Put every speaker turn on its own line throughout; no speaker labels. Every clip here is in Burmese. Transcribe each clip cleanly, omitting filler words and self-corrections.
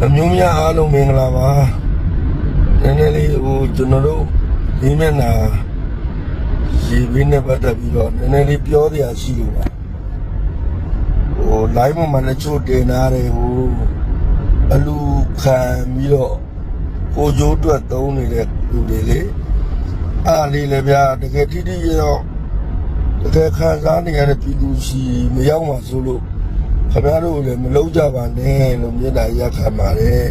မျိုးများအားလုံးမင်္ဂလာပါနည်းနည်းလေးကျွန်တော်တို့ဒီမျက်နှာရေဘင်းနဲ့ပတ်သက်ပြီးတော့နည်းနည်းလေးပြောစရာရှိလို့ပါlive မှာလည်းချို့တင်ထားတယ်အလူခံပြီးတော့ကိုကျိုးအတွက်သုံးနေတဲ့လူတွေလေအားလေးလည်းဗျာတကယ်တိတိရောတကယ်ခံစားနေရတဲ့ပြည်သူရှိမရောက်မှဆိုလို့ခင်ဗျားတို့လည်းမလုံးကြပါနဲ့လို့မြေတားရခံပါတယ်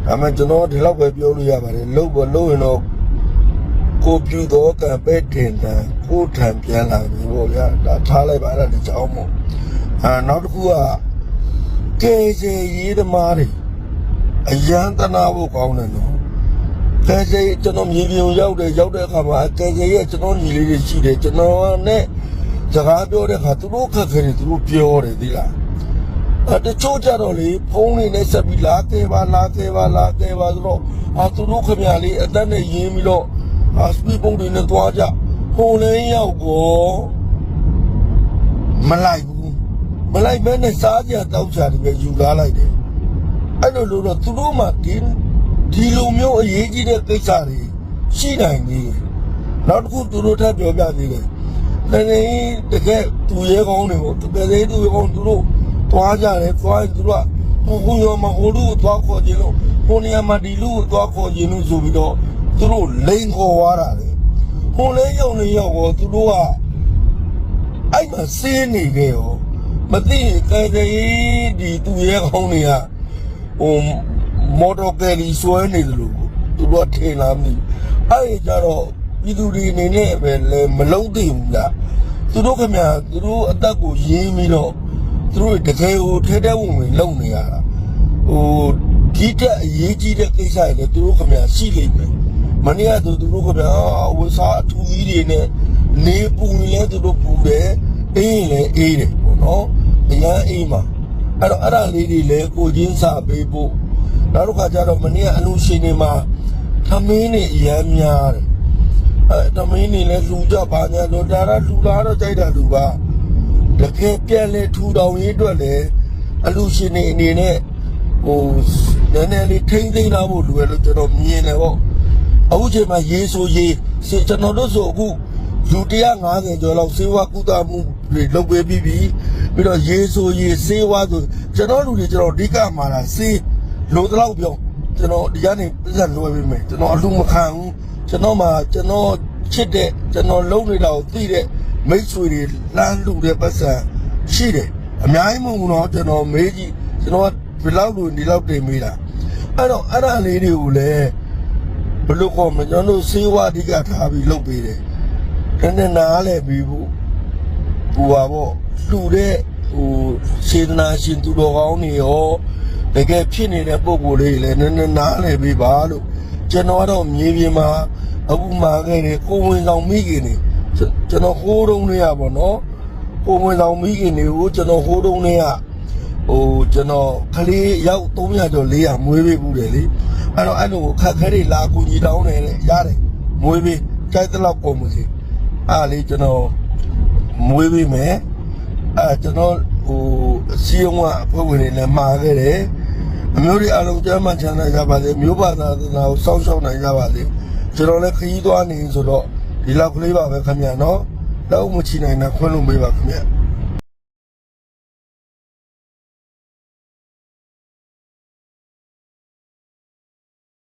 ဒါမှကျွန်တော်ဒီလောက်ပဲပြောလို့ရပါတယ်လုံးရင်တော့ကိုပြူတော့ကံပဲတင်တယ်ကိုထံပြန်လာပြီပေါ့ဗျာဒါထားလိုက်ပါအဲ့ဒါတကြောင်မို့နောက်တစ်ခုကကဲကျေရေးသမားတွေအရန်တနာဖို့ကောင်းတယ်နော်ကဲကျေကျွန်တော်မြေပြင်ရောက်တဲ့အခါမှာကဲကျေရဲ့ကျွန်တော်ညီလေးတွေရှိတယ်ကျွန်တော်နဲ့စကားပြောတဲ့အခါသူတို့ခက်ခဲတယ်သူတို့ပြောတယ်ဒီလားတချို့ကြတော့လေဖုန်းလေးနဲ့ဆက်ပြီးလာခဲ့ပါဆိုတော့သူတို့ခင်ဗျာလေးအသက်နဲ့ရင်းပြီးတော့စပီပုံတွေနဲ့သွားကြဟိုလဲရောက်ကောမလိုက်မဲနဲ့စားကြတောက်ချတယ်ပဲယူလာလိုက်တယ်အဲ့လိုလို့တော့သူတို့မှဒီလိုမျိုးအရေးကြီးတဲ့ကိစ္စတွေရှိနိုင်နေတယ်နောက်တစ်ခုသူတို့ထပ်ပြောပြသေးတယ်တကယ်သူရဲကောင်းတွေပေါ့တကယ်သူရဲကောင်းသူတို့သွားကြတယ်သွားရင်သူတို့ကဟိုရောမဟိုလူကိုသွားခေါ်ခြင်းလို့ဟိုနေရာမှာဒီလူကိုသွားခေါ်ခြင်းလို့ဆိုပြီးတော့သူတို့လိန်ခေါ်သွားတာလေဟိုလဲရောက်တော့သူတို့ကအဲ့မှာစင်းနေခဲ့ရောမသိရင်ကဲဒီသူရဲကောင်းတွေကမော်တော်ကယ်လီဆွဲနေတယ်လို့သူတို့ထင်လားမသိအဲ့ကြတော့ပြည်သူတွေအနေနဲ့ပဲမလုံးသိဘူးလားသူတို့ခင်ဗျာသူတို့အသက်ကိုရင်းပြီးတော့သူတို့တကယ်ကိုထဲဝင်လုံနေရတာဒီတဲ့အရေးကြီးတဲ့ကိစ္စတွေလည်းသူတို့ခင်ဗျာရှိလိမ့်မယ်မနေ့ကသူတို့ခင်ဗျာဝစားအထူးကြီးတွေနဲ့နေပူနေလဲသူတို့ပူတယ်အေးလည်းအေးတယ်ပေါ့နော်အရန်အေးမှာအဲ့တော့အဲ့ဒါလေးတွေလည်းကိုချင်းစာပေးဖို့နောက်တစ်ခါကျတော့မနေ့ကအလူရှင်တွေမှာသမင်းတွေအရန်များတယ်သမင်းတွေလည်းလူကြပါညာတော့ဒါရလူလာတော့ကြိုက်တာလူပါတကယ်ပြန်လဲထူထောင်ရေးအတွက်လည်းအလူရှင်တွေအနေနဲ့နည်းနည်းလေးထိမ့်သိမ်းလာဖို့လိုရလို့ကျွန်တော်မြင်တယ်ပေါ့အခုချိန်မှာရေးဆိုရေးကျွန်တော်တို့ဆိုအခုလူ150ကျော်လောက်စေဝါကုသမှုတွေလုပ်ပေးပြီးပြီးတော့ရေးဆိုရေးစေဝါဆိုကျွန်တော်လူတွေကျွန်တော်အဓိကမှာတာစေလိုတော့ပြောကျွန်တော်ဒီကနေပြဿနာလွယ်ပေးမယ်ကျွန်တော်အလူမခံဘူးကျွန်တော်ချစ်တဲ့ကျွန်တော်လုံးနေတာကိုသိတဲ့မိတ်ဆွေတွေလမ်းလူတဲ့ပတ်စံရှိတယ်အများကြီးမဟုတ်ဘူးနော်ကျွန်တော်မေးကြည့်ကျွန်တော်ဘယ်လောက်လူဒီလောက်တင်မေးတာအဲ့တော့အဲ့ဒါလေးတွေကိုလည်းဘယ်လိုကောမကျွန်တော်စေဝါအဓိကထားပြီးလုပ်ပေးတယ်နည်းနားလဲပြီးဖို့ပါပေါ့လှူတဲ့စေတနာရှင်သူတော်ကောင်းတွေရောတကယ်ဖြစ်နေတဲ့ပုံကိုယ်လေးလည်းနည်းနားလဲပြီးပါလို့ကျွန်တော်ကတော့မြေပြင်မှာအခုမှာခဲ့တယ်ကိုဝင်ဆောင်မိခင်နေကျွန်တော်ဟိုးတုံးလေးရပါတော့ကိုဝင်ဆောင်မိခင်တွေကိုကျွန်တော်ဟိုးတုံးလေးကကျွန်တော်ကလေးရောက်300ကျော်400မွေးပေးဘူးတယ်လေအဲ့တော့အဲ့လိုခက်ခဲတွေလာကူညီတောင်းတယ်ရတယ်မွေးပေးကြိုက်တဲ့လောက်ပုံမစီအားလေးကျွန်တော်မွေးပေးမယ်ကျွန်တော်စီယုံကအဖွဲ့ဝင်တွေလည်းမှာခဲ့တယ်အမျိုးတွေအလုံးကျမ်းမှချမ်းသာကြပါစေမျိုးပါသာကိုစောင့်ရှောက်နိုင်ကြပါစေကျွန်တော်လည်းခရီးသွားနေဆိုတော့ဒီလောက်ကလေးပါပဲခင်ဗျာနော်တော့မချီနိုင်တာခွင့်လို့မေးပါခင်ဗျာ